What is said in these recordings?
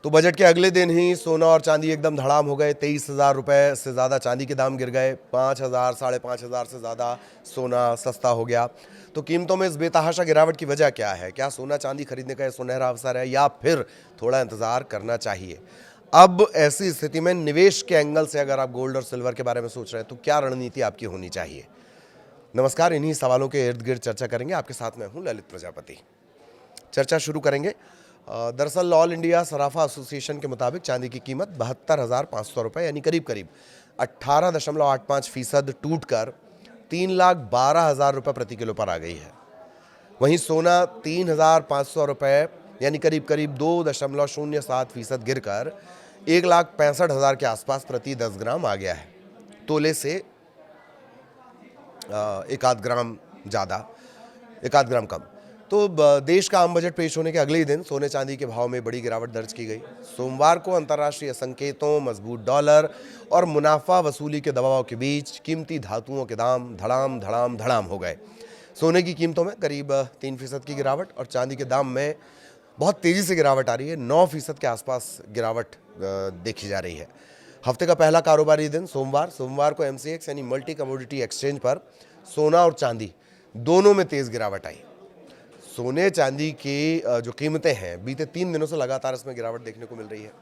तो बजट के अगले दिन ही सोना और चांदी एकदम धड़ाम हो गए। 23,000 रुपये से ज़्यादा चांदी के दाम गिर गए। 5,000 5,500 से ज़्यादा सोना सस्ता हो गया। तो कीमतों में इस बेतहाशा गिरावट की वजह क्या है? क्या सोना चांदी खरीदने का ये सुनहरा अवसर है या फिर थोड़ा इंतज़ार करना चाहिए? अब ऐसी स्थिति में निवेश के एंगल से अगर आप गोल्ड और सिल्वर के बारे में सोच रहे हैं तो क्या रणनीति आपकी होनी चाहिए? नमस्कार, इन्हीं सवालों के इर्द गिर्द चर्चा करेंगे। आपके साथ मैं हूँ ललित प्रजापति। चर्चा शुरू करेंगे। दरअसल ऑल इंडिया सराफा एसोसिएशन के मुताबिक चांदी की कीमत 72,500 रुपये यानी करीब करीब 18.85% टूट कर 3,12,000 रुपये प्रति किलो पर आ गई है। वहीं सोना 3,500 रुपये यानी करीब करीब 2.07% गिर कर 1,65,000 के आसपास प्रति 10 ग्राम आ गया है। तोले से एक आध ग्राम ज़्यादा, एक आध ग्राम कम। तो देश का आम बजट पेश होने के अगले ही दिन सोने चांदी के भाव में बड़ी गिरावट दर्ज की गई। सोमवार को अंतर्राष्ट्रीय संकेतों, मजबूत डॉलर और मुनाफा वसूली के दबाव के बीच कीमती धातुओं के दाम धड़ाम धड़ाम धड़ाम हो गए। सोने की कीमतों में करीब 3% की गिरावट और चांदी के दाम में बहुत तेज़ी से गिरावट आ रही है। 9% के आसपास गिरावट देखी जा रही है। हफ्ते का पहला कारोबारी दिन सोमवार को MCX यानी मल्टी कमोडिटी एक्सचेंज पर सोना और चांदी दोनों में तेज़ गिरावट आई। सोने चांदी की जो कीमतें हैं बीते 3 दिनों से लगातार इसमें गिरावट देखने को मिल रही है।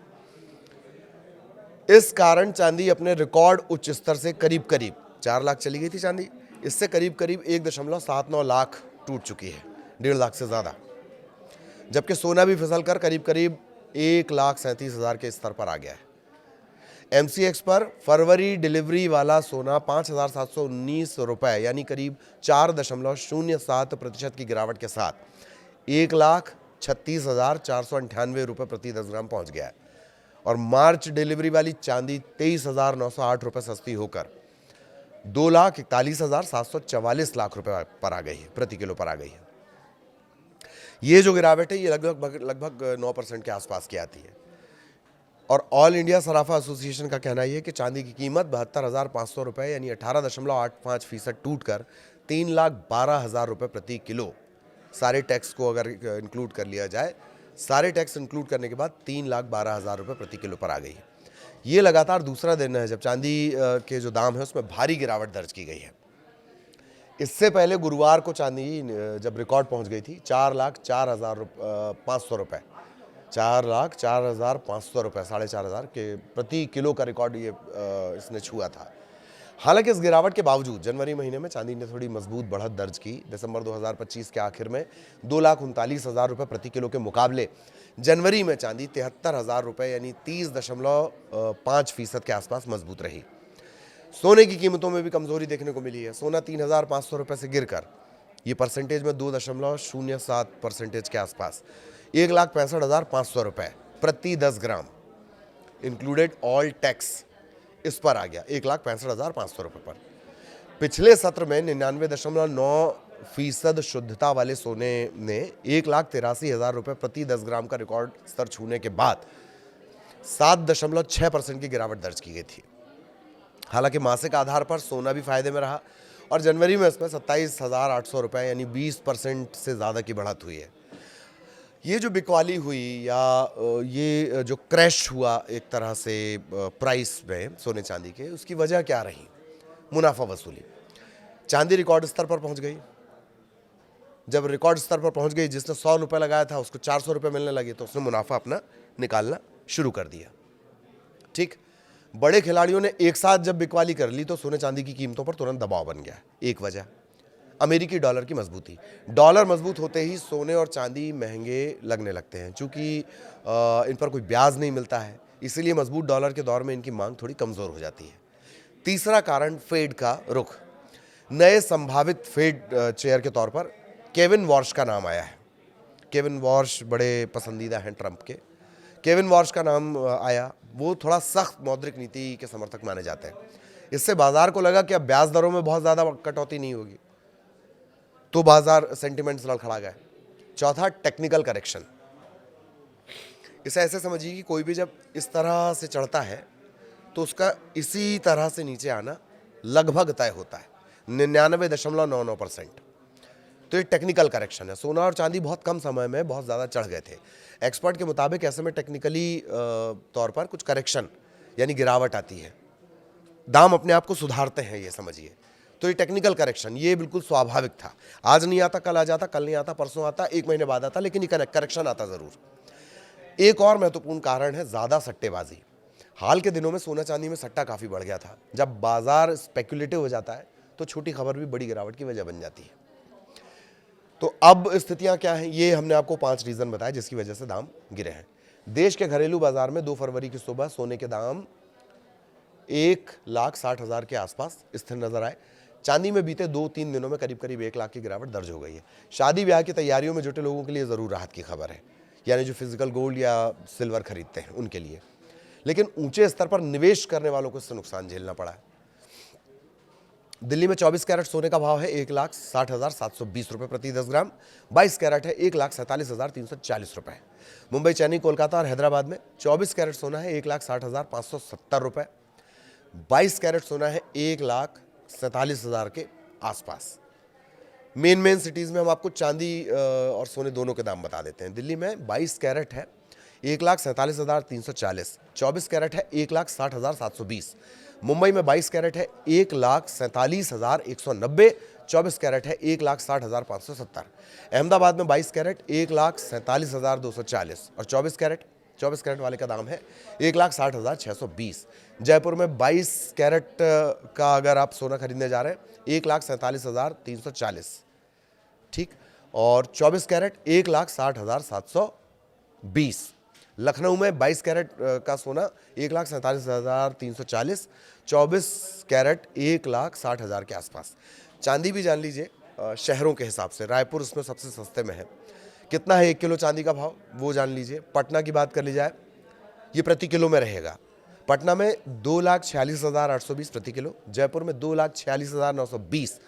इस कारण चांदी अपने रिकॉर्ड उच्च स्तर से करीब करीब 4 लाख चली गई थी चांदी, इससे करीब करीब 1.79 लाख टूट चुकी है, 1.5 लाख से ज़्यादा। जबकि सोना भी फिसल कर करीब करीब 1,37,000 के स्तर पर आ गया है। MCX पर फरवरी डिलीवरी वाला सोना 5,719 रुपये यानी करीब 4.07% की गिरावट के साथ 1,36,498 रुपये प्रति 10 ग्राम पहुंच गया है। और मार्च डिलीवरी वाली चांदी 23,908 रुपये सस्ती होकर 2,41,744 लाख रुपये पर आ गई है, प्रति किलो पर आ गई है। ये जो गिरावट है ये लगभग 9% के आसपास की आती है। और ऑल इंडिया सराफा एसोसिएशन का कहना यह है कि चांदी की कीमत 72,500 रुपये यानी 18.85% टूट कर 3,12,000 रुपये प्रति किलो, सारे टैक्स को अगर इंक्लूड कर लिया जाए, सारे टैक्स इंक्लूड करने के बाद 3,12,000 रुपये प्रति किलो पर आ गई है। ये लगातार दूसरा दिन है जब चांदी के जो दाम है उसमें भारी गिरावट दर्ज की गई है। इससे पहले गुरुवार को चांदी जब रिकॉर्ड पहुंच गई थी 4,04,500 रुपये, 4,04,500 रुपये, 4,500 के प्रति किलो का रिकॉर्ड ये इसने छुआ था। हालांकि इस गिरावट के बावजूद जनवरी महीने में चांदी ने थोड़ी मजबूत बढ़त दर्ज की। दिसंबर 2025 के आखिर में 2,39,000 रुपये प्रति किलो के मुकाबले जनवरी में चांदी 73,000 रुपये यानी 30.5% के आसपास मजबूत रही। सोने की कीमतों में भी कमजोरी देखने को मिली है। सोना 3,500 रुपये से गिरकर ये परसेंटेज में 2.07% के आसपास 1,65,500 रुपये प्रति 10 ग्राम इंक्लूडेड ऑल टैक्स इस पर आ गया, 1,65,500 रुपये पर। पिछले सत्र में 99.9% शुद्धता वाले सोने ने 1,83,000 रुपये प्रति 10 ग्राम का रिकॉर्ड स्तर छूने के बाद 7.6% की गिरावट दर्ज की गई थी। हालांकि मासिक आधार पर सोना भी फायदे में रहा और जनवरी में इसमें 27,800 रुपये यानी 20% से ज़्यादा की बढ़त हुई है। ये जो बिकवाली हुई या ये जो क्रैश हुआ एक तरह से प्राइस में सोने चांदी के, उसकी वजह क्या रही? मुनाफा वसूली। चांदी रिकॉर्ड स्तर पर पहुंच गई। जब रिकॉर्ड स्तर पर पहुंच गई, जिसने 100 रुपये लगाया था उसको 400 रुपये मिलने लगे तो उसने मुनाफा अपना निकालना शुरू कर दिया। ठीक, बड़े खिलाड़ियों ने एक साथ जब बिकवाली कर ली तो सोने चांदी की कीमतों पर तुरंत दबाव बन गया। एक वजह अमेरिकी डॉलर की मजबूती। डॉलर मजबूत होते ही सोने और चांदी महंगे लगने लगते हैं। चूंकि इन पर कोई ब्याज नहीं मिलता है, इसीलिए मजबूत डॉलर के दौर में इनकी मांग थोड़ी कमज़ोर हो जाती है। तीसरा कारण फेड का रुख। नए संभावित फेड चेयर के तौर पर केविन वॉर्श का नाम आया है। केविन वॉर्श बड़े पसंदीदा हैं ट्रंप के। केविन वॉर्श का नाम आया। वो थोड़ा सख्त मौद्रिक नीति के समर्थक माने जाते हैं। इससे बाजार को लगा कि अब ब्याज दरों में बहुत ज़्यादा कटौती नहीं होगी, तो बाजार सेंटिमेंट्स लड़खड़ा गए। चौथा, टेक्निकल करेक्शन। इसे ऐसे समझिए कि कोई भी जब इस तरह से चढ़ता है तो उसका इसी तरह से नीचे आना लगभग तय होता है, 99.99%। तो ये टेक्निकल करेक्शन है। सोना और चांदी बहुत कम समय में बहुत ज़्यादा चढ़ गए थे। एक्सपर्ट के मुताबिक ऐसे में टेक्निकली तौर पर कुछ करेक्शन यानी गिरावट आती है, दाम अपने आप को सुधारते हैं, ये समझिए। तो ये टेक्निकल करेक्शन ये बिल्कुल स्वाभाविक था। आज नहीं आता, कल आ जाता, कल नहीं आता, परसों आता, एक महीने बाद आता, लेकिन ये करेक्शन आता ज़रूर। एक और महत्वपूर्ण कारण है ज़्यादा सट्टेबाजी। हाल के दिनों में सोना चांदी में सट्टा काफ़ी बढ़ गया था। जब बाजार स्पेक्युलेटिव हो जाता है तो छोटी खबर भी बड़ी गिरावट की वजह बन जाती है। तो अब स्थितियां क्या हैं, ये हमने आपको 5 रीज़न बताए जिसकी वजह से दाम गिरे हैं। देश के घरेलू बाजार में 2 फरवरी की सुबह सोने के दाम 1,60,000 के आसपास स्थिर नजर आए। चांदी में बीते 2-3 दिनों में करीब करीब 1 लाख की गिरावट दर्ज हो गई है। शादी ब्याह की तैयारियों में जुटे लोगों के लिए ज़रूर राहत की खबर है, यानी जो फिजिकल गोल्ड या सिल्वर खरीदते हैं उनके लिए। लेकिन ऊंचे स्तर पर निवेश करने वालों को इससे नुकसान झेलना पड़ा है। दिल्ली में 24 कैरेट सोने का भाव है 1,60,720 रुपये प्रति 10 ग्राम। 22 कैरेट है 1,47,340 रुपये। मुंबई, चेन्नई, कोलकाता और हैदराबाद में 24 कैरेट सोना है 1,60,570 रुपये। 22 कैरेट सोना है 1,47,000 के आसपास। मेन सिटीज़ में हम आपको चांदी और सोने दोनों के दाम बता देते हैं। दिल्ली में 22 कैरेट है 1,47,340, 24 कैरेट है 1,60,720। मुंबई में 22 कैरेट है 1,47,190, 24 कैरेट है 1,60,570। अहमदाबाद में 22 कैरेट 1,47,240 और 24 कैरेट वाले का दाम है 1,60,620। जयपुर में 22 कैरेट का अगर आप सोना खरीदने जा रहे हैं 1,47,340, ठीक, और 24 कैरेट 1,60,720। लखनऊ में 22 कैरेट का सोना 1,47,340, 24 कैरेट 1,60,000 के आसपास। चांदी भी जान लीजिए शहरों के हिसाब से, रायपुर उसमें सबसे सस्ते में है। कितना है 1 किलो चांदी का भाव वो जान लीजिए। पटना की बात कर ली जाए, ये प्रति किलो में रहेगा। पटना में 2,46,820 प्रति किलो, जयपुर में 2,46,920,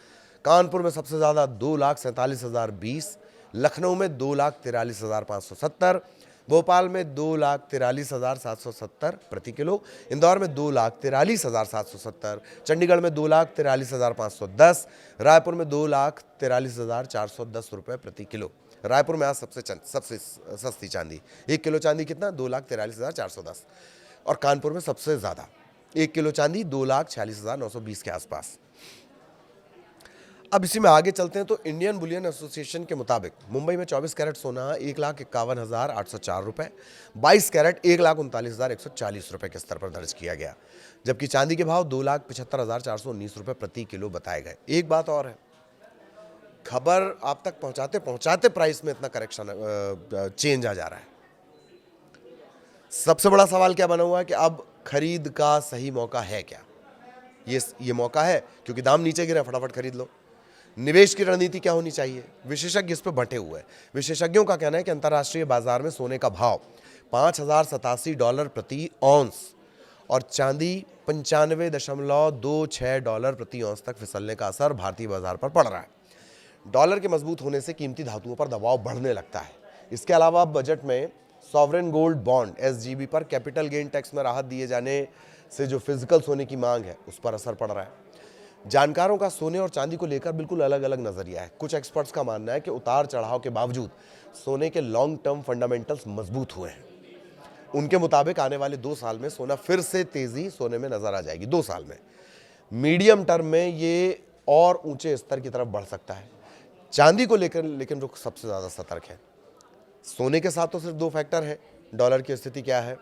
कानपुर में सबसे ज़्यादा 2,47,020, लखनऊ में 2,43,570, भोपाल में 2,43,770 प्रति किलो, इंदौर में 2,43,770, चंडीगढ़ में 2,43,510, रायपुर में 2,43,410 रुपये प्रति किलो। रायपुर में आज सबसे सस्ती चांदी, 1 किलो चांदी कितना 2,43,410, और कानपुर में सबसे ज़्यादा 1 किलो चांदी 2,46,920 के आसपास। अब इसी में आगे चलते हैं तो इंडियन बुलियन एसोसिएशन के मुताबिक मुंबई में 24 कैरेट सोना 1,51,804 रुपये, 22 कैरेट 1,39,140 रुपये के स्तर पर दर्ज किया गया, जबकि चांदी के भाव 2,75,419 रुपये प्रति किलो बताए गए। एक बात और है, खबर आप तक पहुंचाते पहुंचाते प्राइस में इतना करेक्शन चेंज आ जा रहा है। सबसे बड़ा सवाल क्या बना हुआ है कि अब खरीद का सही मौका है क्या? ये मौका है क्योंकि दाम नीचे गिरे, फटाफट खरीद लो। निवेश की रणनीति क्या होनी चाहिए? विशेषज्ञ इस पर बंटे हुए हैं। विशेषज्ञों का कहना है कि अंतर्राष्ट्रीय बाजार में सोने का भाव $5,087 प्रति औंस और चांदी $95.26 प्रति औंस तक फिसलने का असर भारतीय बाजार पर पड़ रहा है। डॉलर के मजबूत होने से कीमती धातुओं पर दबाव बढ़ने लगता है। इसके अलावा बजट में सॉवरेन गोल्ड बॉन्ड SGB पर कैपिटल गेन टैक्स में राहत दिए जाने से जो फिजिकल सोने की मांग है उस पर असर पड़ रहा है। जानकारों का सोने और चांदी को लेकर बिल्कुल अलग अलग नजरिया है। कुछ एक्सपर्ट्स का मानना है कि उतार चढ़ाव के बावजूद सोने के लॉन्ग टर्म फंडामेंटल्स मजबूत हुए हैं। उनके मुताबिक आने वाले 2 साल में सोना फिर से तेजी सोने में नजर आ जाएगी। 2 साल में मीडियम टर्म में ये और ऊंचे स्तर की तरफ बढ़ सकता है। चांदी को लेकर लेकिन रुख सबसे ज्यादा सतर्क है। सोने के साथ तो सिर्फ 2 फैक्टर है, डॉलर की स्थिति क्या है,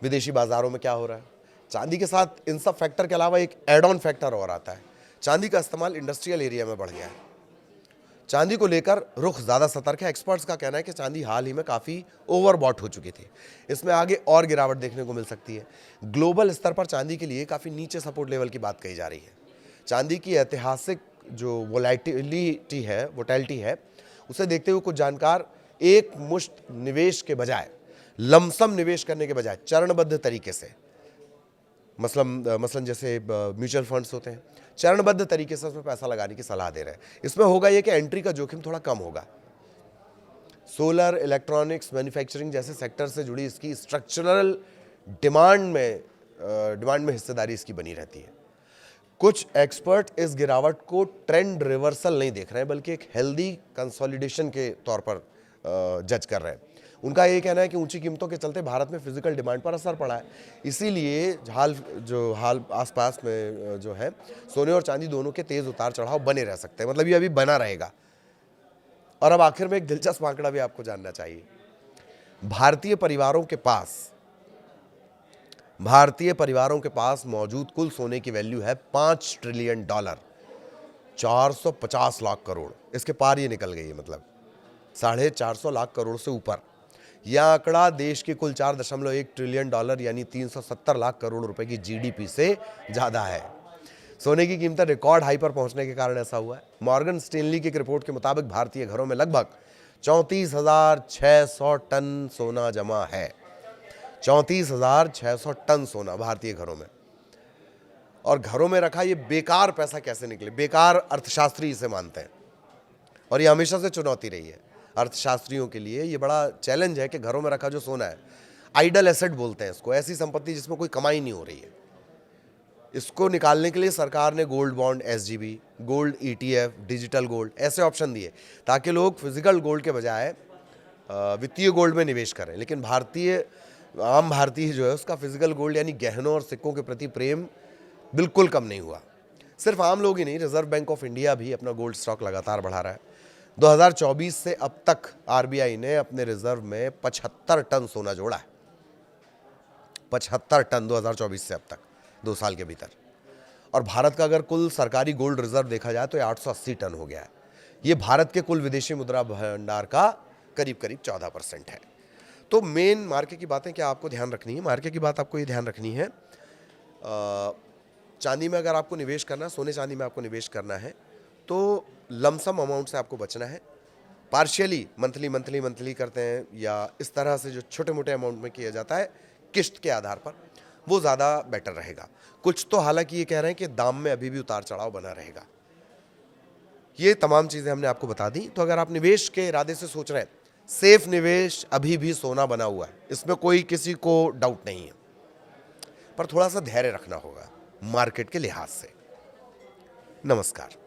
विदेशी बाजारों में क्या हो रहा है। चांदी के साथ इन सब फैक्टर के अलावा एक एड ऑन फैक्टर और आता है, चांदी का इस्तेमाल इंडस्ट्रियल एरिया में बढ़ गया है। चांदी को लेकर रुख ज़्यादा सतर्क है। एक्सपर्ट्स का कहना है कि चांदी हाल ही में काफ़ी ओवरबॉट हो चुकी थी, इसमें आगे और गिरावट देखने को मिल सकती है। ग्लोबल स्तर पर चांदी के लिए काफ़ी नीचे सपोर्ट लेवल की बात कही जा रही है। चांदी की ऐतिहासिक जो वोलेटिलिटी है उसे देखते हुए कुछ जानकार एक मुश्त निवेश के बजाय, लमसम निवेश करने के बजाय चरणबद्ध तरीके से, मसलन जैसे म्यूचुअल फंड्स होते हैं, चरणबद्ध तरीके से उसमें पैसा लगाने की सलाह दे रहे हैं। इसमें होगा ये कि एंट्री का जोखिम थोड़ा कम होगा। सोलर, इलेक्ट्रॉनिक्स, मैन्युफैक्चरिंग जैसे सेक्टर से जुड़ी इसकी स्ट्रक्चरल डिमांड में हिस्सेदारी इसकी बनी रहती है। कुछ एक्सपर्ट इस गिरावट को ट्रेंड रिवर्सल नहीं देख रहे हैं, बल्कि एक हेल्दी कंसोलिडेशन के तौर पर जज कर रहे हैं। उनका ये कहना है कि ऊंची कीमतों के चलते भारत में फिजिकल डिमांड पर असर पड़ा है, इसीलिए हाल आसपास में जो है सोने और चांदी दोनों के तेज उतार चढ़ाव बने रह सकते हैं, मतलब ये अभी बना रहेगा। और अब आखिर में एक दिलचस्प आंकड़ा भी आपको जानना चाहिए। भारतीय परिवारों के पास मौजूद कुल सोने की वैल्यू है $5 ट्रिलियन, 450 लाख करोड़। इसके पार ये निकल गई है, मतलब 450 लाख करोड़ से ऊपर। यह आंकड़ा देश के कुल $4.1 ट्रिलियन यानी 370 लाख करोड़ रुपए की जीडीपी से ज्यादा है। सोने की कीमतें रिकॉर्ड हाई पर पहुंचने के कारण ऐसा हुआ है। मॉर्गन स्टेनली की एक रिपोर्ट के मुताबिक भारतीय घरों में लगभग 34,600 टन सोना जमा है। 34,600 टन सोना भारतीय घरों में। और घरों में रखा ये बेकार पैसा कैसे निकले, बेकार अर्थशास्त्री इसे मानते हैं, और ये हमेशा से चुनौती रही है अर्थशास्त्रियों के लिए। ये बड़ा चैलेंज है कि घरों में रखा जो सोना है, आइडल एसेट बोलते हैं इसको, ऐसी संपत्ति जिसमें कोई कमाई नहीं हो रही है, इसको निकालने के लिए सरकार ने gold bond, SGB, gold ETF, digital gold ऐसे ऑप्शन दिए ताकि लोग फिजिकल गोल्ड के बजाय वित्तीय गोल्ड में निवेश करें। लेकिन आम भारतीय जो है उसका फिजिकल गोल्ड यानी गहनों और सिक्कों के प्रति प्रेम बिल्कुल कम नहीं हुआ। सिर्फ आम लोग ही नहीं, रिजर्व बैंक ऑफ इंडिया भी अपना गोल्ड स्टॉक लगातार बढ़ा रहा है। 2024 से अब तक आरबीआई ने अपने रिजर्व में 75 टन सोना जोड़ा है। 75 टन 2024 से अब तक, 2 साल के भीतर। और भारत का अगर कुल सरकारी गोल्ड रिजर्व देखा जाए तो ये 880 टन हो गया है। ये भारत के कुल विदेशी मुद्रा भंडार का करीब 14% है। तो मेन मार्के की बातें क्या आपको ध्यान रखनी है? मार्के की बात आपको ये ध्यान रखनी है, चांदी में अगर आपको निवेश करना है, सोने चांदी में आपको निवेश करना है तो लमसम अमाउंट से आपको बचना है। पार्शियली मंथली करते हैं, या इस तरह से जो छोटे मोटे अमाउंट में किया जाता है किस्त के आधार पर, वो ज़्यादा बेटर रहेगा। कुछ तो हालांकि ये कह रहे हैं कि दाम में अभी भी उतार चढ़ाव बना रहेगा। ये तमाम चीज़ें हमने आपको बता दी। तो अगर आप निवेश के इरादे से सोच रहे हैं, सेफ निवेश अभी भी सोना बना हुआ है, इसमें कोई किसी को डाउट नहीं है, पर थोड़ा सा धैर्य रखना होगा मार्केट के लिहाज से। नमस्कार।